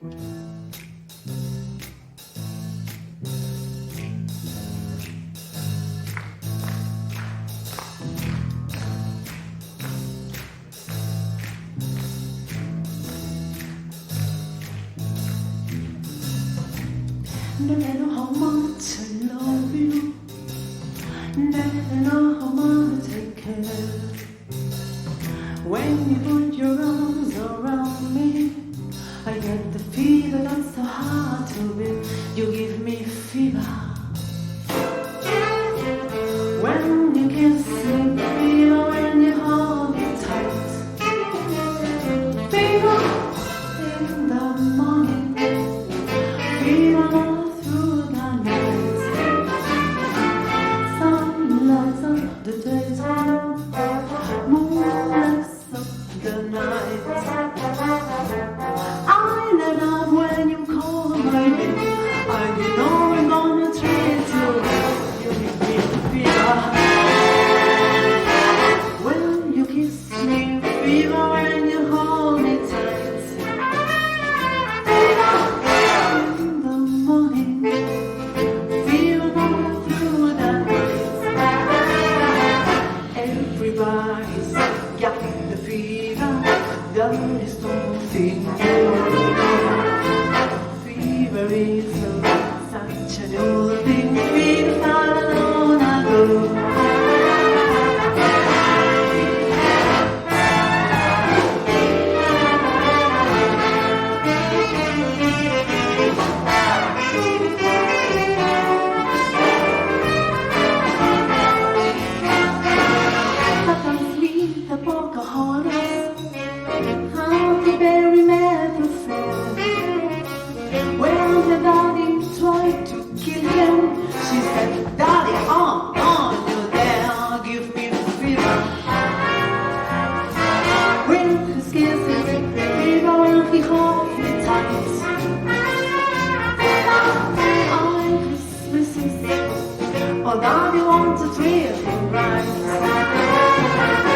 They know how much I love you. They know how much I care. When you put your arms around me, I get the fever that's so hard to bear. You give me fever. When you kiss me, fever. When you hold me tight, fever in the morning, fever. The days moon lights up the night. I let up when you call my name. I know I'm gonna treat you well. You give me fever. When you kiss me, fever. When you hold me tight, fever in the morning, fever all through the night. Everybody's got the fever. There is something new. Fever is such a new thing. Fever not alone I go. Oh, now you want to treat me right.